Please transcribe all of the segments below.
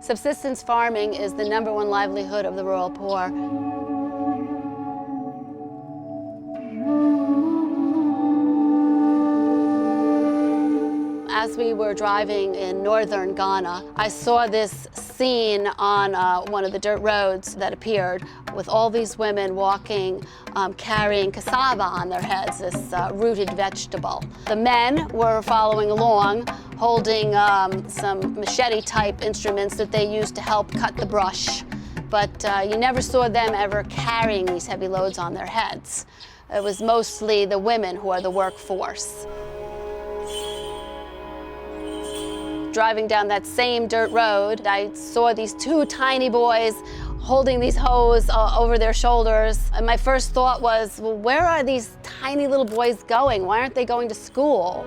Subsistence farming is the #1 livelihood of the rural poor. As we were driving in northern Ghana, I saw this scene on one of the dirt roads that appeared with all these women walking, carrying cassava on their heads, this rooted vegetable. The men were following along, holding some machete-type instruments that they used to help cut the brush. But you never saw them ever carrying these heavy loads on their heads. It was mostly the women who are the workforce. Driving down that same dirt road, I saw these 2 tiny boys holding these hoes over their shoulders. And my first thought was, well, where are these tiny little boys going? Why aren't they going to school?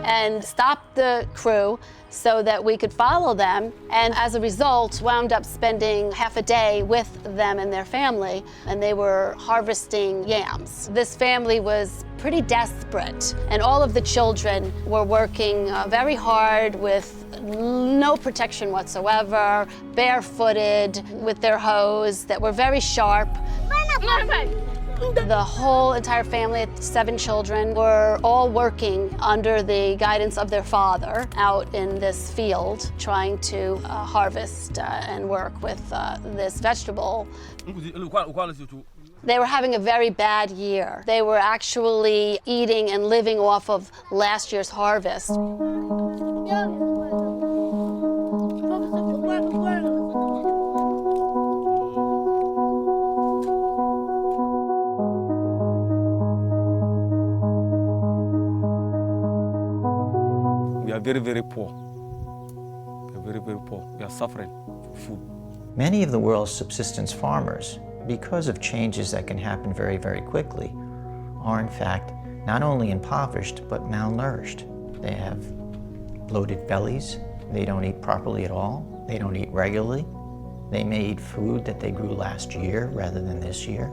And stopped the crew so that we could follow them, and as a result wound up spending half a day with them and their family, and they were harvesting yams. This family was pretty desperate, and all of the children were working very hard with no protection whatsoever, barefooted, with their hoes that were very sharp. The whole entire family, 7 children, were all working under the guidance of their father out in this field, trying to harvest and work with this vegetable. They were having a very bad year. They were actually eating and living off of last year's harvest. We are very, very poor. We are very, very poor. We are suffering for food. Many of the world's subsistence farmers, because of changes that can happen very, very quickly, are in fact not only impoverished, but malnourished. They have bloated bellies. They don't eat properly at all. They don't eat regularly. They may eat food that they grew last year rather than this year.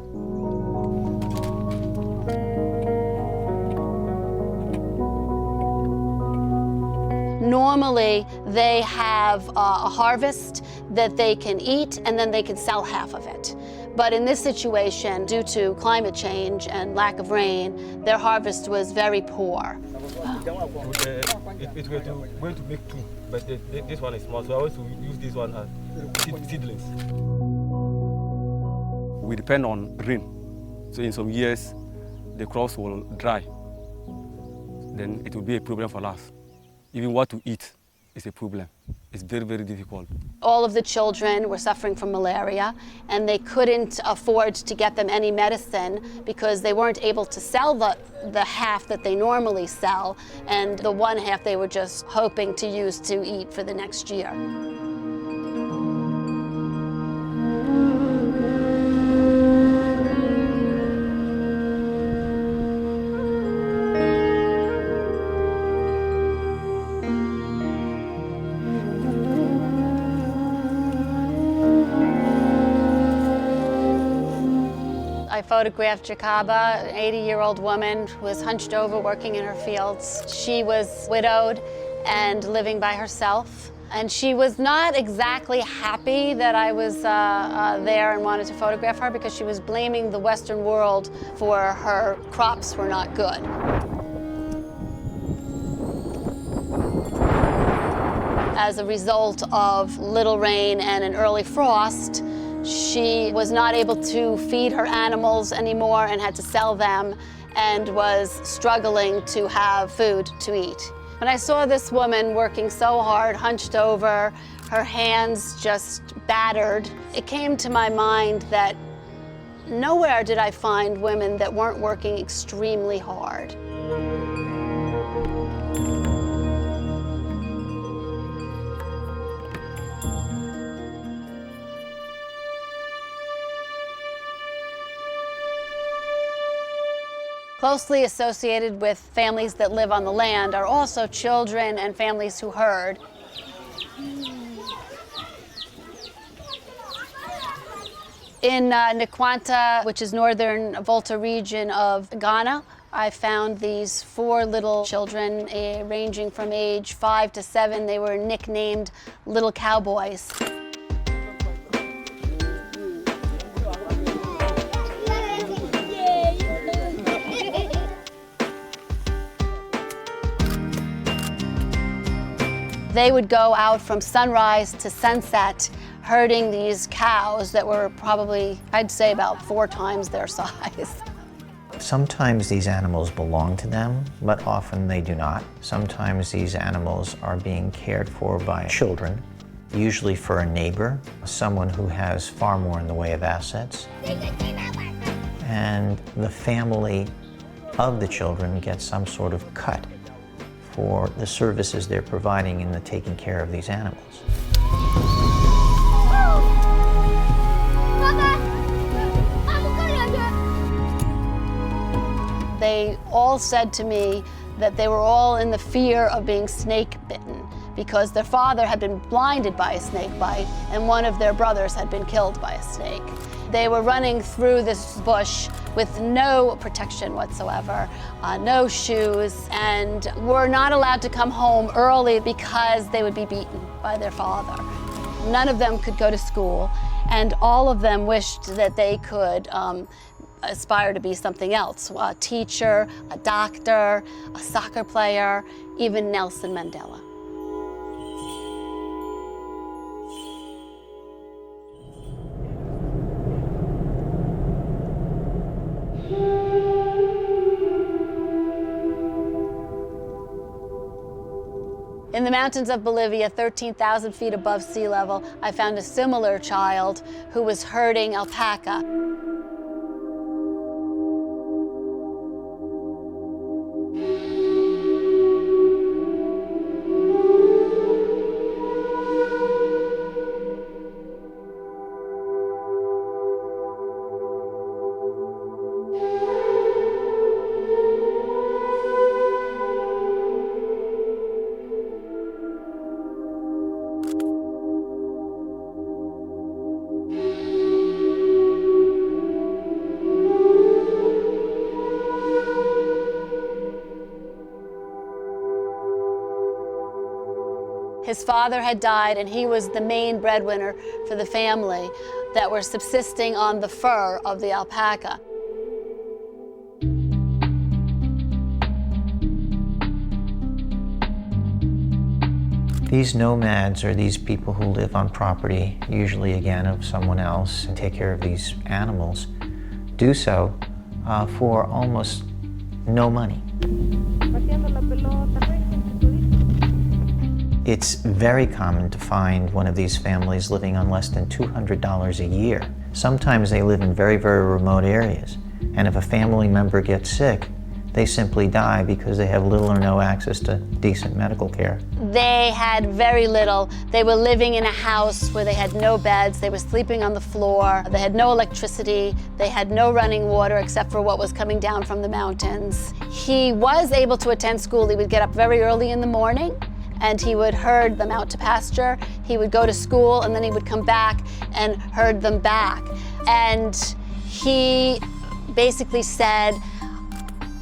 Normally, they have a harvest that they can eat, and then they can sell half of it. But in this situation, due to climate change and lack of rain, their harvest was very poor. It was going to make 2, but this one is small, so I want to use this one as seedlings. We depend on rain, so in some years, the crops will dry. Then it will be a problem for us. Even what to eat is a problem. It's very, very difficult. All of the children were suffering from malaria, and they couldn't afford to get them any medicine because they weren't able to sell the half that they normally sell, and the one half they were just hoping to use to eat for the next year. I photographed Jacaba, an 80-year-old woman who was hunched over working in her fields. She was widowed and living by herself. And she was not exactly happy that I was there and wanted to photograph her, because she was blaming the Western world for her crops were not good. As a result of little rain and an early frost, she was not able to feed her animals anymore and had to sell them, and was struggling to have food to eat. When I saw this woman working so hard, hunched over, her hands just battered, it came to my mind that nowhere did I find women that weren't working extremely hard. Closely associated with families that live on the land are also children and families who herd. In Nkwanta, which is northern Volta region of Ghana, I found these 4 little children ranging from age 5 to 7. They were nicknamed Little Cowboys. They would go out from sunrise to sunset herding these cows that were probably, I'd say, about 4 times their size. Sometimes these animals belong to them, but often they do not. Sometimes these animals are being cared for by children, usually for a neighbor, someone who has far more in the way of assets. And the family of the children gets some sort of cut for the services they're providing in the taking care of these animals. They all said to me that they were all in the fear of being snake bitten because their father had been blinded by a snake bite and one of their brothers had been killed by a snake. They were running through this bush with no protection whatsoever, no shoes, and were not allowed to come home early because they would be beaten by their father. None of them could go to school, and all of them wished that they could aspire to be something else, a teacher, a doctor, a soccer player, even Nelson Mandela. In the mountains of Bolivia, 13,000 feet above sea level, I found a similar child who was herding alpaca. His father had died, and he was the main breadwinner for the family that were subsisting on the fur of the alpaca. These nomads are these people who live on property, usually again of someone else, and take care of these animals, do so for almost no money. It's very common to find one of these families living on less than $200 a year. Sometimes they live in very, very remote areas, and if a family member gets sick, they simply die because they have little or no access to decent medical care. They had very little. They were living in a house where they had no beds. They were sleeping on the floor. They had no electricity. They had no running water except for what was coming down from the mountains. He was able to attend school. He would get up very early in the morning and he would herd them out to pasture. He would go to school and then he would come back and herd them back. And he basically said,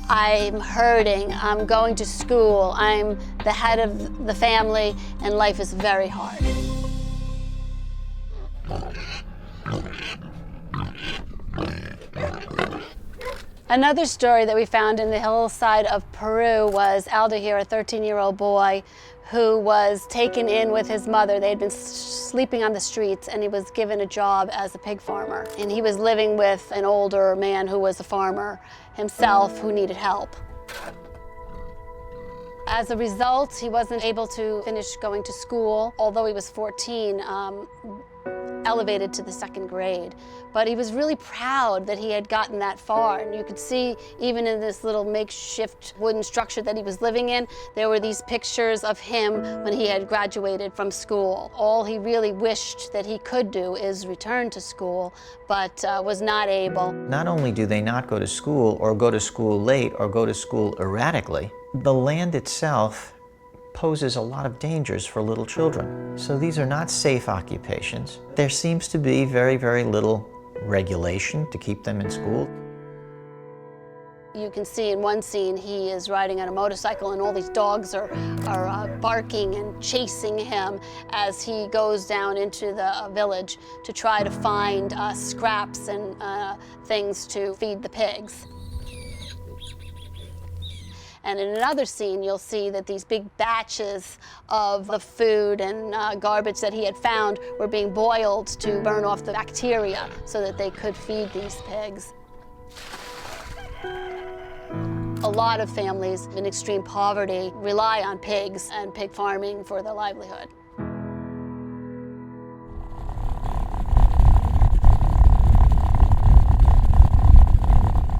I'm herding, I'm going to school, I'm the head of the family, and life is very hard. Another story that we found in the hillside of Peru was Aldahir, a 13-year-old boy who was taken in with his mother. They had been sleeping on the streets, and he was given a job as a pig farmer. And he was living with an older man who was a farmer himself who needed help. As a result, he wasn't able to finish going to school, although he was 14, elevated to the 2nd grade. But he was really proud that he had gotten that far. And you could see, even in this little makeshift wooden structure that he was living in, there were these pictures of him when he had graduated from school. All he really wished that he could do is return to school, but was not able. Not only do they not go to school, or go to school late, or go to school erratically, the land itself poses a lot of dangers for little children. So these are not safe occupations. There seems to be very, very little regulation to keep them in school. You can see in one scene he is riding on a motorcycle and all these dogs are barking and chasing him as he goes down into the village to try to find scraps and things to feed the pigs. And in another scene, you'll see that these big batches of the food and garbage that he had found were being boiled to burn off the bacteria so that they could feed these pigs. A lot of families in extreme poverty rely on pigs and pig farming for their livelihood.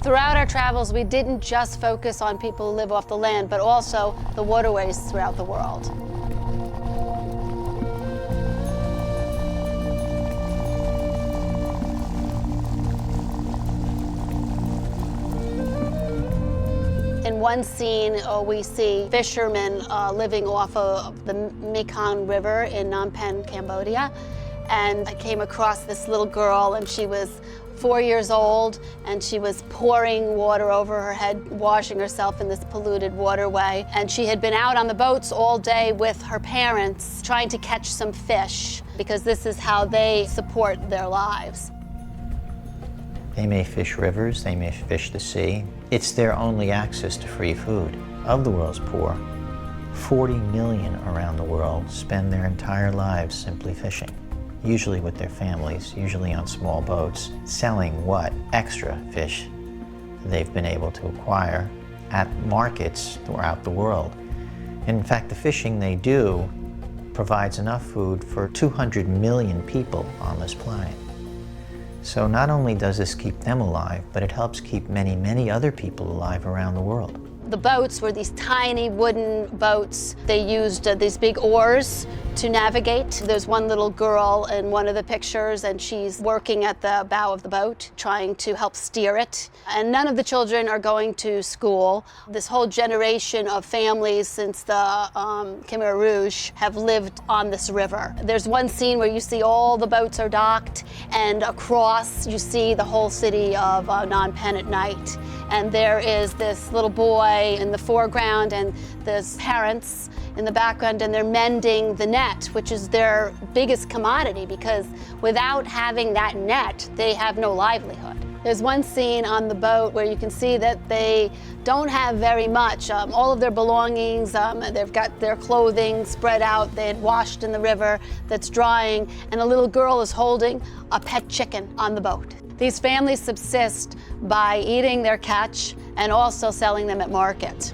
Throughout our travels, we didn't just focus on people who live off the land, but also the waterways throughout the world. In one scene, we see fishermen living off of the Mekong River in Phnom Penh, Cambodia. And I came across this little girl, and she was 4 years old, and she was pouring water over her head, washing herself in this polluted waterway. And she had been out on the boats all day with her parents trying to catch some fish, because this is how they support their lives. They may fish rivers, they may fish the sea. It's their only access to free food. Of the world's poor, 40 million around the world spend their entire lives simply fishing, usually with their families, usually on small boats, selling what extra fish they've been able to acquire at markets throughout the world. In fact, the fishing they do provides enough food for 200 million people on this planet. So not only does this keep them alive, but it helps keep many, many other people alive around the world. The boats were these tiny wooden boats. They used these big oars to navigate. There's one little girl in one of the pictures, and she's working at the bow of the boat, trying to help steer it. And none of the children are going to school. This whole generation of families since the Khmer Rouge have lived on this river. There's one scene where you see all the boats are docked, and across you see the whole city of Phnom Penh at night. And there is this little boy in the foreground and there's parents in the background, and they're mending the net, which is their biggest commodity, because without having that net, they have no livelihood. There's one scene on the boat where you can see that they don't have very much. All of their belongings, they've got their clothing spread out, they had washed in the river that's drying, and a little girl is holding a pet chicken on the boat. These families subsist by eating their catch and also selling them at market.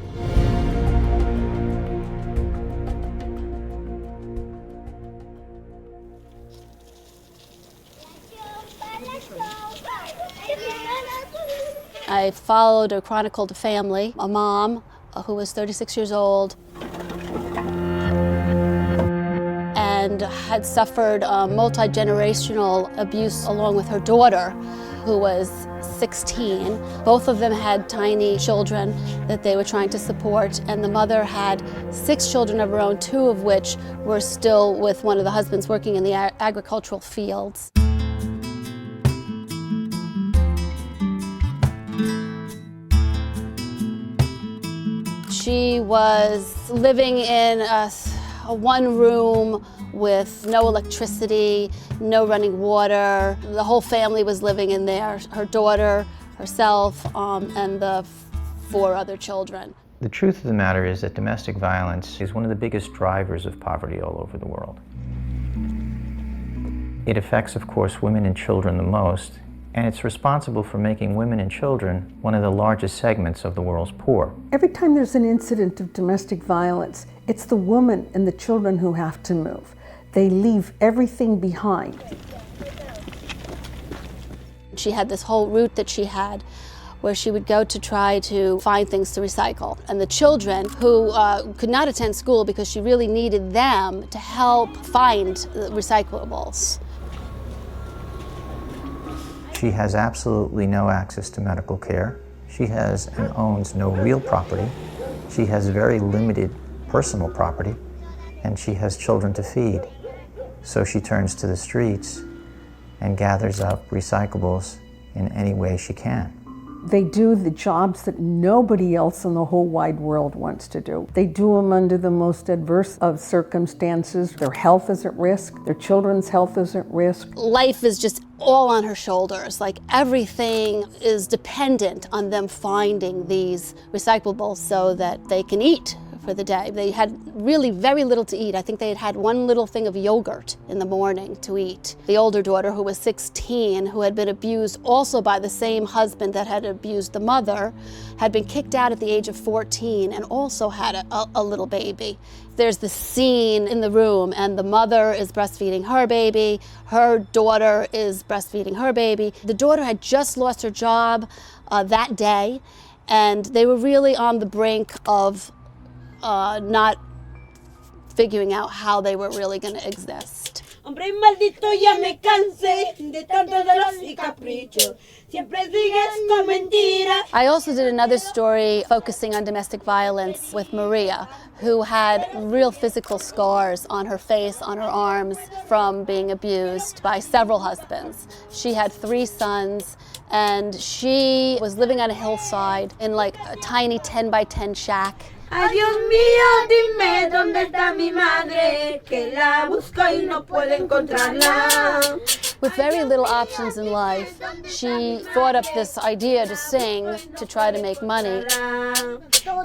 I followed or chronicled a family, a mom who was 36 years old and had suffered multi-generational abuse along with her daughter, who was 16. Both of them had tiny children that they were trying to support, and the mother had 6 children of her own, 2 of which were still with one of the husbands working in the agricultural fields. She was living in a one room with no electricity, no running water. The whole family was living in there, her daughter, herself, and the 4 other children. The truth of the matter is that domestic violence is one of the biggest drivers of poverty all over the world. It affects, of course, women and children the most, and it's responsible for making women and children one of the largest segments of the world's poor. Every time there's an incident of domestic violence, it's the woman and the children who have to move. They leave everything behind. She had this whole route that she had where she would go to try to find things to recycle. And the children who could not attend school because she really needed them to help find recyclables. She has absolutely no access to medical care. She has and owns no real property. She has very limited personal property, and she has children to feed. So she turns to the streets and gathers up recyclables in any way she can. They do the jobs that nobody else in the whole wide world wants to do. They do them under the most adverse of circumstances. Their health is at risk. Their children's health is at risk. Life is just all on her shoulders. Like everything is dependent on them finding these recyclables so that they can eat for the day. They had really very little to eat. I think they had had one little thing of yogurt in the morning to eat. The older daughter, who was 16, who had been abused also by the same husband that had abused the mother, had been kicked out at the age of 14 and also had a little baby. There's the scene in the room and the mother is breastfeeding her baby, her daughter is breastfeeding her baby. The daughter had just lost her job that day, and they were really on the brink of not figuring out how they were really going to exist. Hombre maldito, ya me cansé de tantos celos y caprichos. Siempre sigues con mentiras. I also did another story focusing on domestic violence with Maria, who had real physical scars on her face, on her arms, from being abused by several husbands. She had 3 sons, and she was living on a hillside in like a tiny 10 by 10 shack. Ay, Dios mío, dime dónde está mi madre, que la busco y no puedo encontrarla. With very little options in life, she thought up this idea to sing to try to make money.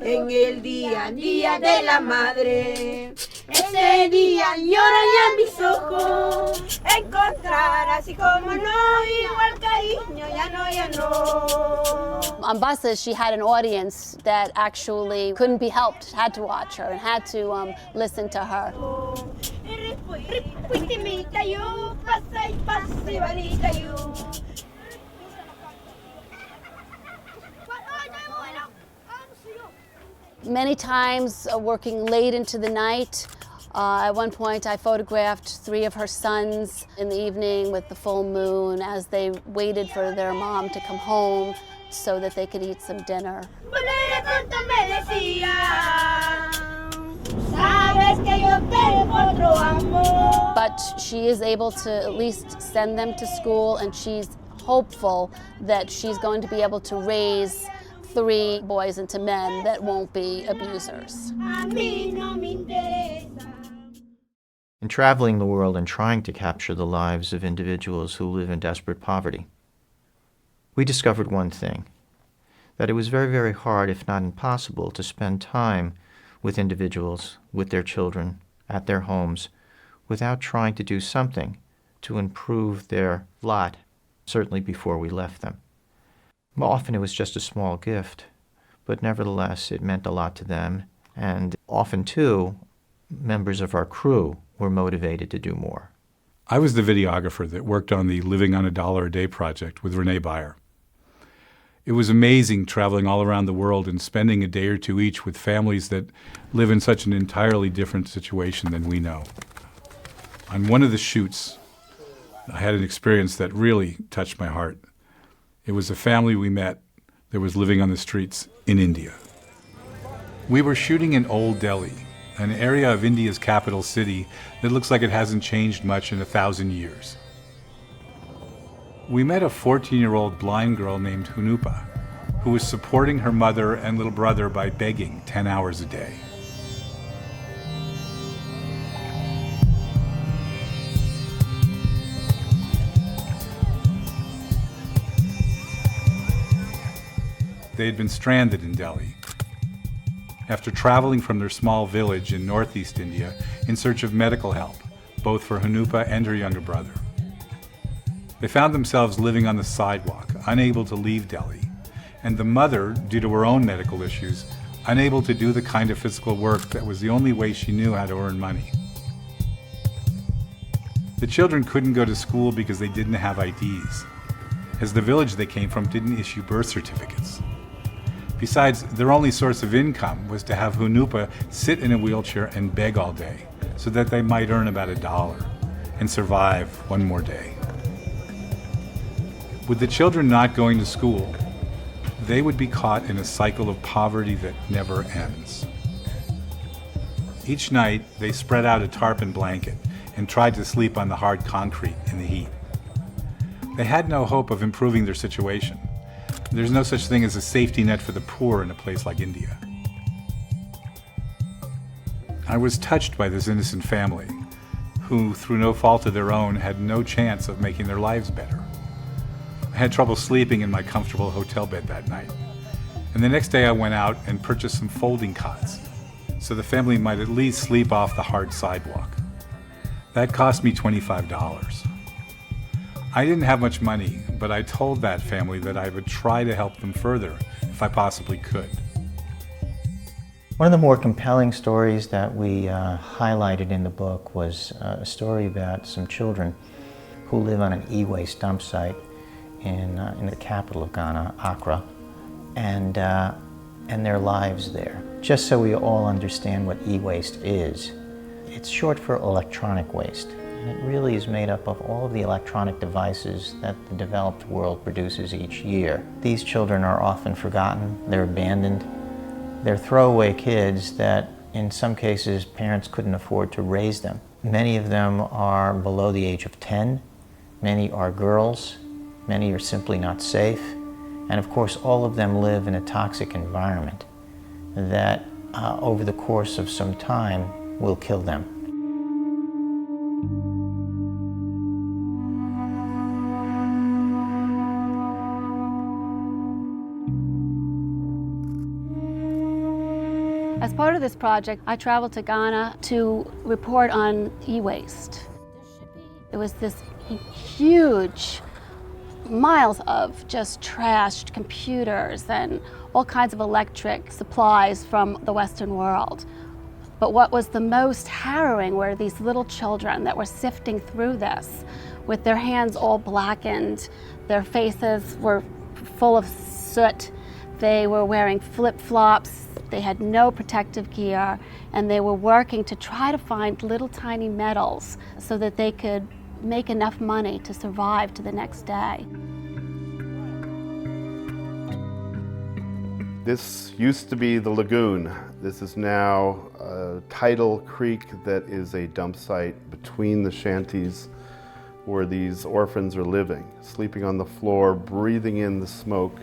En el día a día de la madre, ese día lloran ya mis ojos. Encontrar así como no, igual cariño, ya no, ya no. On buses, she had an audience that actually couldn't be helped, had to watch her and had to listen to her. Many times working late into the night. At one point I photographed 3 of her sons in the evening with the full moon as they waited for their mom to come home so that they could eat some dinner. But she is able to at least send them to school, and she's hopeful that she's going to be able to raise 3 boys into men that won't be abusers. In traveling the world and trying to capture the lives of individuals who live in desperate poverty, we discovered one thing, that it was very, very hard, if not impossible, to spend time with individuals, with their children, at their homes, without trying to do something to improve their lot, certainly before we left them. Often it was just a small gift, but nevertheless it meant a lot to them, and often, too, members of our crew were motivated to do more. I was the videographer that worked on the Living on $1 a Day project with Renee Byer. It was amazing traveling all around the world and spending a day or 2 each with families that live in such an entirely different situation than we know. On one of the shoots, I had an experience that really touched my heart. It was a family we met that was living on the streets in India. We were shooting in Old Delhi, an area of India's capital city that looks like it hasn't changed much in 1,000 years. We met a 14-year-old blind girl named Hunupa, who was supporting her mother and little brother by begging 10 hours a day. They had been stranded in Delhi after traveling from their small village in northeast India in search of medical help, both for Hunupa and her younger brother. They found themselves living on the sidewalk, unable to leave Delhi, and the mother, due to her own medical issues, unable to do the kind of physical work that was the only way she knew how to earn money. The children couldn't go to school because they didn't have IDs, as the village they came from didn't issue birth certificates. Besides, their only source of income was to have Hunupa sit in a wheelchair and beg all day so that they might earn about $1 and survive one more day. With the children not going to school, they would be caught in a cycle of poverty that never ends. Each night, they spread out a tarpaulin blanket and tried to sleep on the hard concrete in the heat. They had no hope of improving their situation, There's no such thing as a safety net for the poor in a place like India. I was touched by this innocent family, who, through no fault of their own, had no chance of making their lives better. I had trouble sleeping in my comfortable hotel bed that night. And the next day I went out and purchased some folding cots, so the family might at least sleep off the hard sidewalk. That cost me $25. I didn't have much money, but I told that family that I would try to help them further if I possibly could. One of the more compelling stories that we highlighted in the book was a story about some children who live on an e-waste dump site in the capital of Ghana, Accra, and their lives there. Just so we all understand what e-waste is, it's short for electronic waste. And it really is made up of all of the electronic devices that the developed world produces each year. These children are often forgotten, they're abandoned, they're throwaway kids that in some cases parents couldn't afford to raise them. Many of them are below the age of 10, many are girls, many are simply not safe, and of course all of them live in a toxic environment that over the course of some time will kill them. As part of this project, I traveled to Ghana to report on e-waste. It was this huge, miles of just trashed computers and all kinds of electric supplies from the Western world. But what was the most harrowing were these little children that were sifting through this with their hands all blackened, their faces were full of soot, they were wearing flip-flops, they had no protective gear, and they were working to try to find little tiny metals so that they could make enough money to survive to the next day. This used to be the lagoon. This is now a tidal creek that is a dump site between the shanties where these orphans are living, sleeping on the floor, breathing in the smoke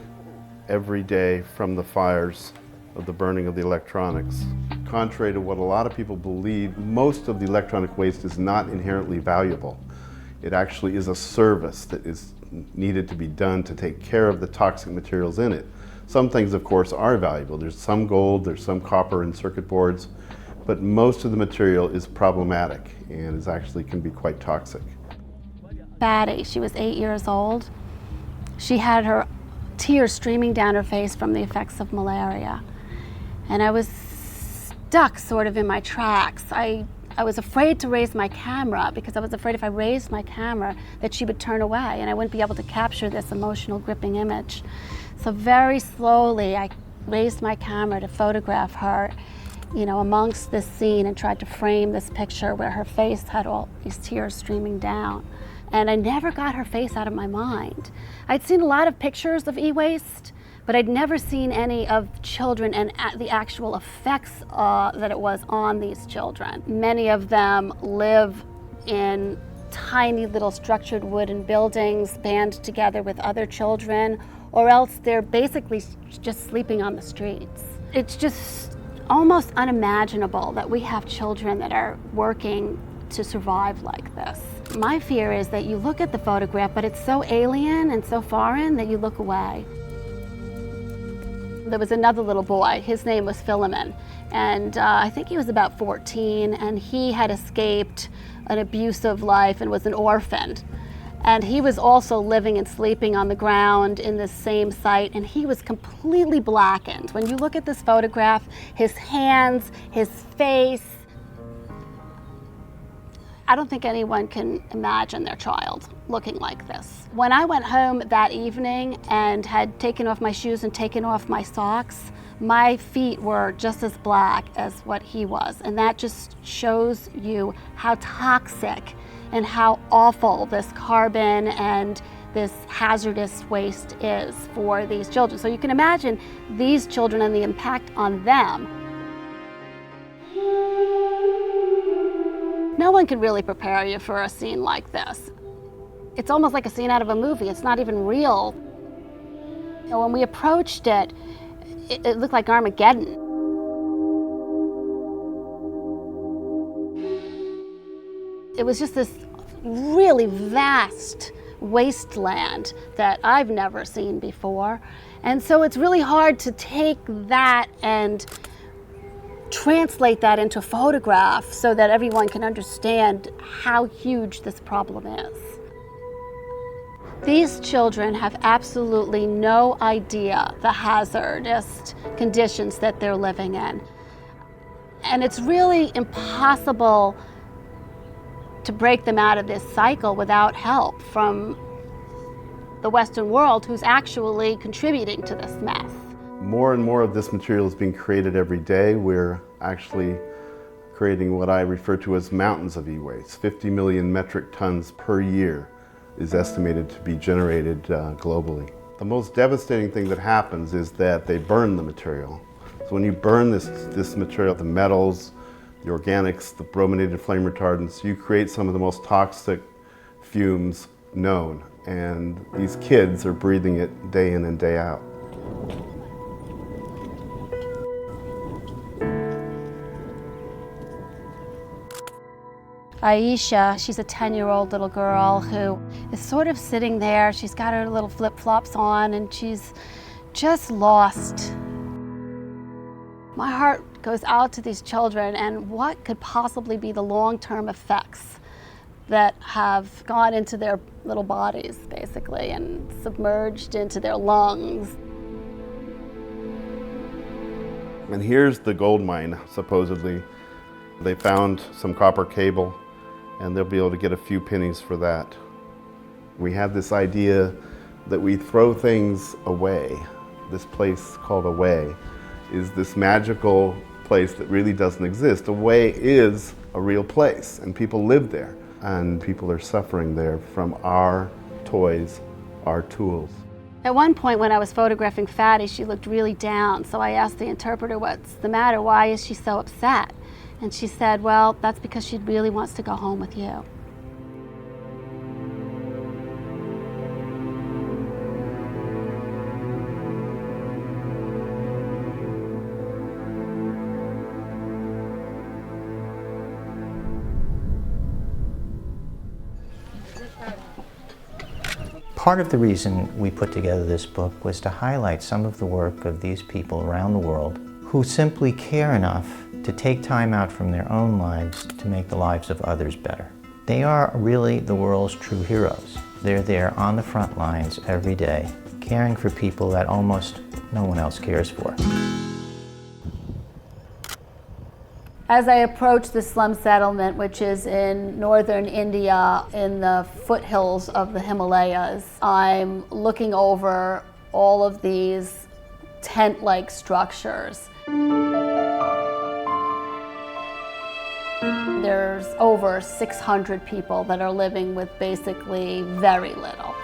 every day from the fires of the burning of the electronics. Contrary to what a lot of people believe, most of the electronic waste is not inherently valuable. It actually is a service that is needed to be done to take care of the toxic materials in it. Some things, of course, are valuable. There's some gold, there's some copper in circuit boards, but most of the material is problematic and is actually can be quite toxic. Batty, she was 8 years old. She had her tears streaming down her face from the effects of malaria. And I was stuck sort of in my tracks. I was afraid to raise my camera because I was afraid if I raised my camera that she would turn away and I wouldn't be able to capture this emotional, gripping image. So very slowly I raised my camera to photograph her, you know, amongst this scene and tried to frame this picture where her face had all these tears streaming down. And I never got her face out of my mind. I'd seen a lot of pictures of e-waste, but I'd never seen any of children and the actual effects that it was on these children. Many of them live in tiny little structured wooden buildings banded together with other children, or else they're basically just sleeping on the streets. It's just almost unimaginable that we have children that are working to survive like this. My fear is that you look at the photograph, but it's so alien and so foreign that you look away. There was another little boy, his name was Philemon, and I think he was about 14, and he had escaped an abusive life and was an orphan. And he was also living and sleeping on the ground in this same site, and he was completely blackened. When you look at this photograph, his hands, his face, I don't think anyone can imagine their child looking like this. When I went home that evening and had taken off my shoes and taken off my socks, my feet were just as black as what he was. And that just shows you how toxic and how awful this carbon and this hazardous waste is for these children. So you can imagine these children and the impact on them. No one can really prepare you for a scene like this. It's almost like a scene out of a movie. It's not even real. And when we approached it, it looked like Armageddon. It was just this really vast wasteland that I've never seen before. And so it's really hard to take that and translate that into a photograph so that everyone can understand how huge this problem is. These children have absolutely no idea the hazardous conditions that they're living in. And it's really impossible to break them out of this cycle without help from the Western world, who's actually contributing to this mess. More and more of this material is being created every day. We're actually creating what I refer to as mountains of e-waste. 50 million metric tons per year is estimated to be generated globally. The most devastating thing that happens is that they burn the material. So when you burn this material, the metals, the organics, the brominated flame retardants, you create some of the most toxic fumes known. And these kids are breathing it day in and day out. Aisha, she's a 10-year-old little girl who is sort of sitting there. She's got her little flip-flops on and she's just lost. My heart goes out to these children and what could possibly be the long-term effects that have gone into their little bodies, basically, and submerged into their lungs. And here's the gold mine, supposedly. They found some copper cable, and they'll be able to get a few pennies for that. We have this idea that we throw things away. This place called Away is this magical place that really doesn't exist. Away is a real place, and people live there. And people are suffering there from our toys, our tools. At one point when I was photographing Fatty, she looked really down, so I asked the interpreter, what's the matter? Why is she so upset? And she said, well, that's because she really wants to go home with you. Part of the reason we put together this book was to highlight some of the work of these people around the world who simply care enough to take time out from their own lives to make the lives of others better. They are really the world's true heroes. They're there on the front lines every day, caring for people that almost no one else cares for. As I approach the slum settlement, which is in northern India in the foothills of the Himalayas, I'm looking over all of these tent-like structures. There's over 600 people that are living with basically very little.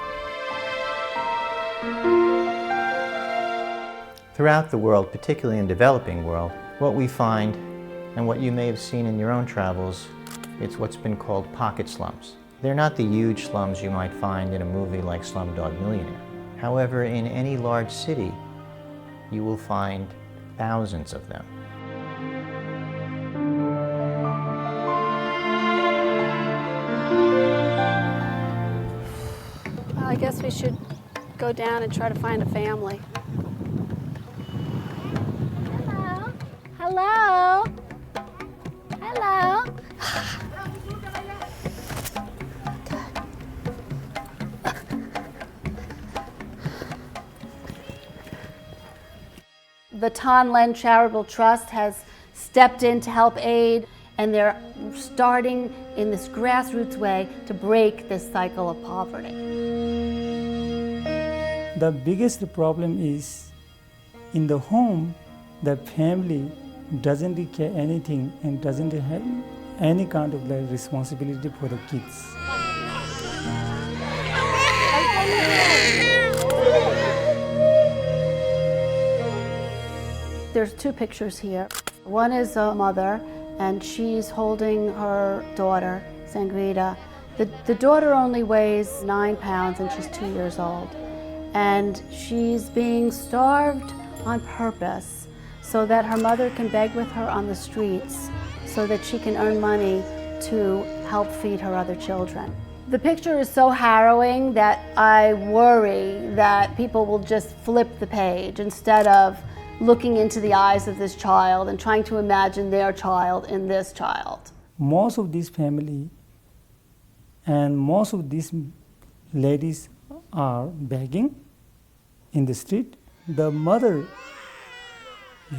Throughout the world, particularly in the developing world, what we find, and what you may have seen in your own travels, it's what's been called pocket slums. They're not the huge slums you might find in a movie like Slumdog Millionaire. However, in any large city, you will find thousands of them. Well, I guess we should go down and try to find a family. Hello? Hello? Hello? The Tan Len Charitable Trust has stepped in to help aid, and they're starting in this grassroots way to break this cycle of poverty. The biggest problem is in the home, the family doesn't care anything and doesn't have any kind of like responsibility for the kids. There's two pictures here. One is a mother, and she's holding her daughter, Sangrita. The daughter only weighs 9 pounds, and she's 2 years old. and she's being starved on purpose so that her mother can beg with her on the streets so that she can earn money to help feed her other children. The picture is so harrowing that I worry that people will just flip the page instead of looking into the eyes of this child and trying to imagine their child in this child. Most of these family and most of these ladies are begging in the street. The mother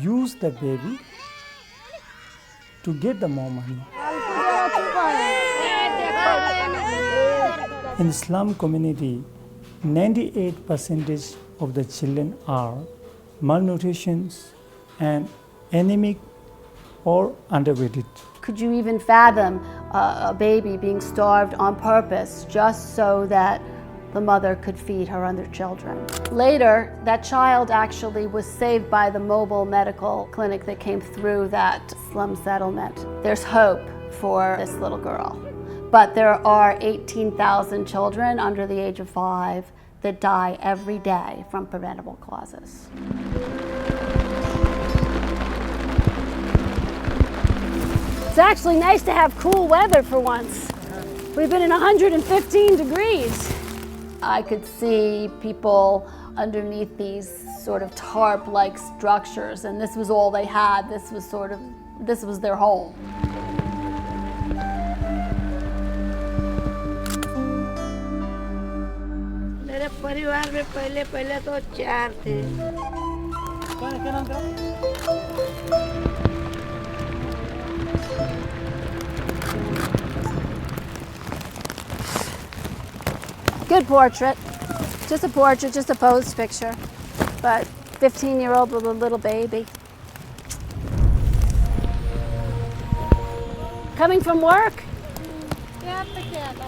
used the baby to get the more money. In slum community, 98% of the children are malnutrition and anemic or underweighted. Could you even fathom a baby being starved on purpose just so that the mother could feed her other children? Later, that child actually was saved by the mobile medical clinic that came through that slum settlement. There's hope for this little girl. But there are 18,000 children under the age of 5 that die every day from preventable causes. It's actually nice to have cool weather for once. We've been in 115 degrees. I could see people underneath these sort of tarp-like structures, and this was all they had. This was their home. परिवार में पहले तो 4 थे। Good portrait. Just a portrait, just a posed picture. But 15-year-old with a little baby. Coming from work? Yeah, together.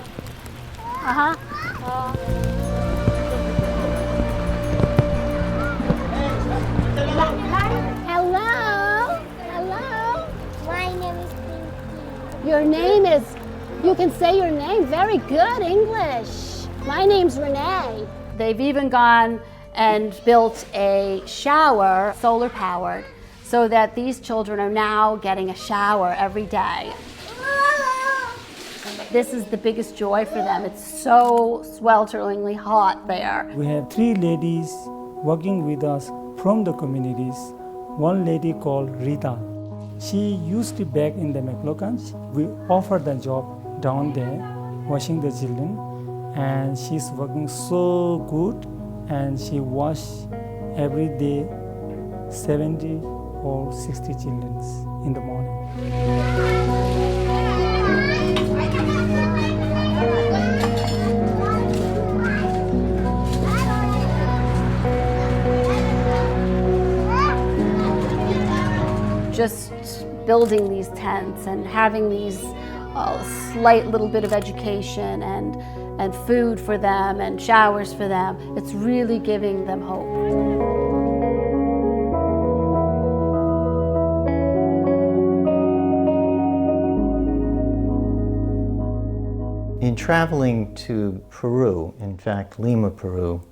Uh-huh. Hello? Hello? My name is Pinky. Your name is, you can say your name, very good English. My name's Renee. They've even gone and built a shower, solar powered, so that these children are now getting a shower every day. This is the biggest joy for them. It's so swelteringly hot there. We have 3 ladies working with us from the communities. One lady called Rita. She used to beg in the McLaughlins. We offered the job down there, washing the children, and she's working so good, and she washes every day 70 or 60 children in the morning. Just building these tents and having these slight little bit of education and food for them and showers for them, it's really giving them hope. In traveling to Peru, in fact, Lima, Peru,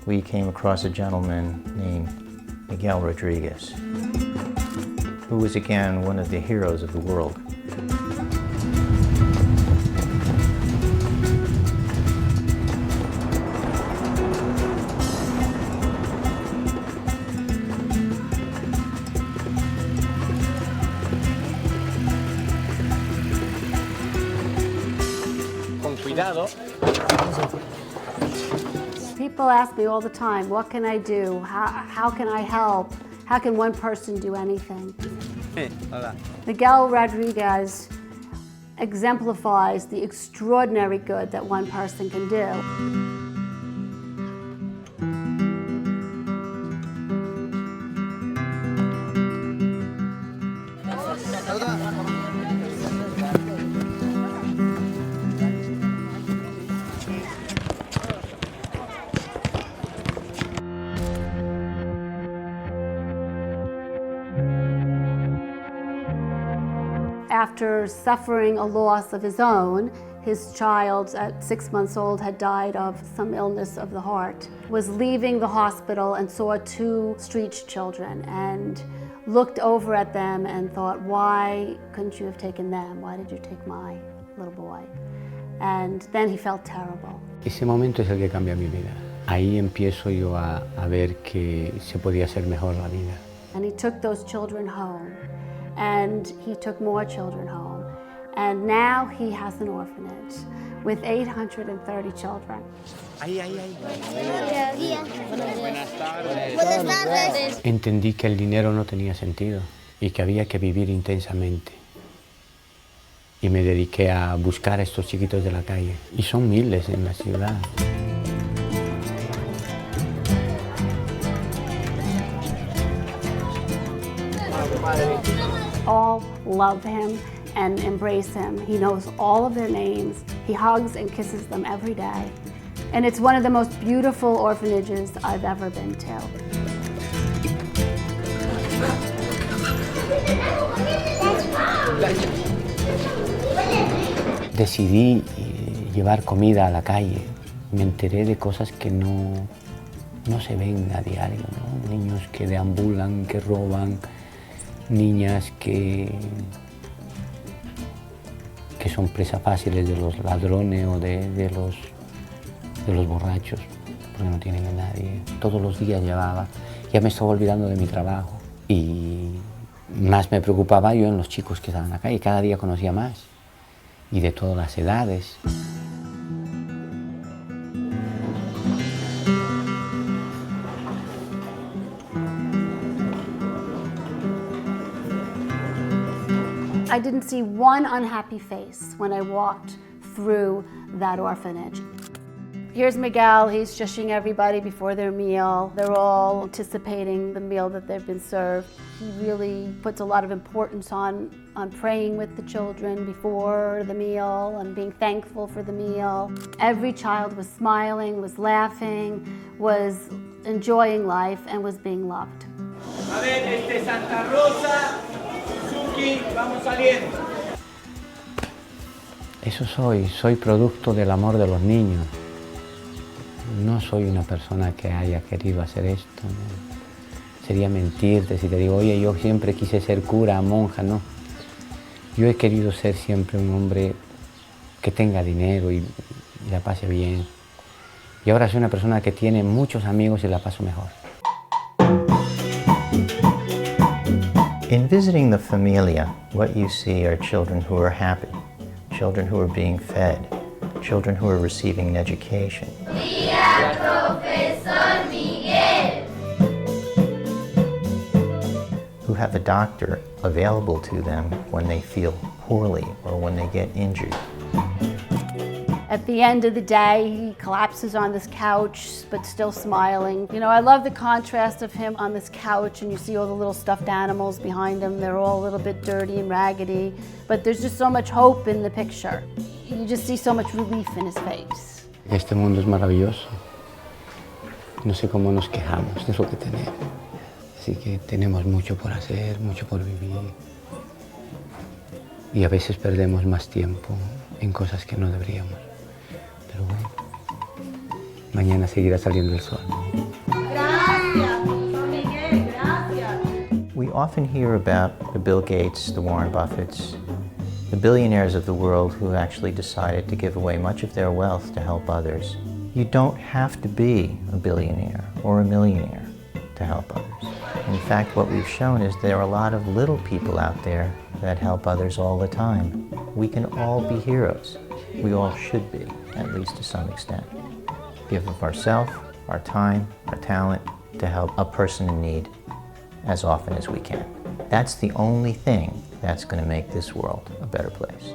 we came across a gentleman named Miguel Rodriguez, who was again one of the heroes of the world. Con cuidado. People ask me all the time, what can I do? How can I help? How can one person do anything? Hey, hola. Miguel Rodriguez exemplifies the extraordinary good that one person can do. After suffering a loss of his own, His child at 6 months old had died of some illness of the heart, was leaving the hospital and saw 2 street children and looked over at them and thought, why couldn't you have taken them? Why did you take my little boy? And then he felt terrible. Ese momento es el que cambia mi vida. Ahí empiezo yo a ver que se podía hacer mejor la vida. And he took those children home, and he took more children home. And now he has an orphanage with 830 children. Buenas tardes. Entendí que el dinero no tenía sentido y que había que vivir intensamente. Y me dediqué a buscar a estos chiquitos de la calle. Y son miles en la ciudad. All love him and embrace him. He knows all of their names. He hugs and kisses them every day. And it's one of the most beautiful orphanages I've ever been to. Decidí llevar comida a la calle. Me enteré de cosas que no se ven a diario, ¿no? Niños que deambulan, que roban, niñas que son presas fáciles de los ladrones o de los borrachos, porque no tienen a nadie. Todos los días llevaba, ya me estaba olvidando de mi trabajo y más me preocupaba yo en los chicos que estaban acá y cada día conocía más y de todas las edades. I didn't see one unhappy face when I walked through that orphanage. Here's Miguel, he's shushing everybody before their meal. They're all anticipating the meal that they've been served. He really puts a lot of importance on praying with the children before the meal and being thankful for the meal. Every child was smiling, was laughing, was enjoying life, and was being loved. A ver, Santa Rosa, Suzuki, vamos saliendo. Eso soy producto del amor de los niños. No soy una persona que haya querido hacer esto. ¿No? Sería mentirte si te digo, oye, yo siempre quise ser cura, monja, no. Yo he querido ser siempre un hombre que tenga dinero y la pase bien. Y ahora soy una persona que tiene muchos amigos y la paso mejor. In visiting the familia, what you see are children who are happy, children who are being fed, children who are receiving an education. Día, Profesor Miguel. Who have a doctor available to them when they feel poorly or when they get injured. At the end of the day, he collapses on this couch, but still smiling. You know, I love the contrast of him on this couch, and you see all the little stuffed animals behind him. They're all a little bit dirty and raggedy, but there's just so much hope in the picture. You just see so much relief in his face. Este mundo es maravilloso. No sé cómo nos quejamos de lo que tenemos. Así que tenemos mucho por hacer, mucho por vivir. Y a veces perdemos más tiempo en cosas que no deberíamos. Pero bueno, mañana seguirá saliendo el sol. Gracias, Miguel, gracias. We often hear about the Bill Gates, the Warren Buffetts, the billionaires of the world who actually decided to give away much of their wealth to help others. You don't have to be a billionaire or a millionaire to help others. In fact, what we've shown is there are a lot of little people out there that help others all the time. We can all be heroes. We all should be, at least to some extent. Give of ourselves, our time, our talent to help a person in need as often as we can. That's the only thing that's going to make this world a better place.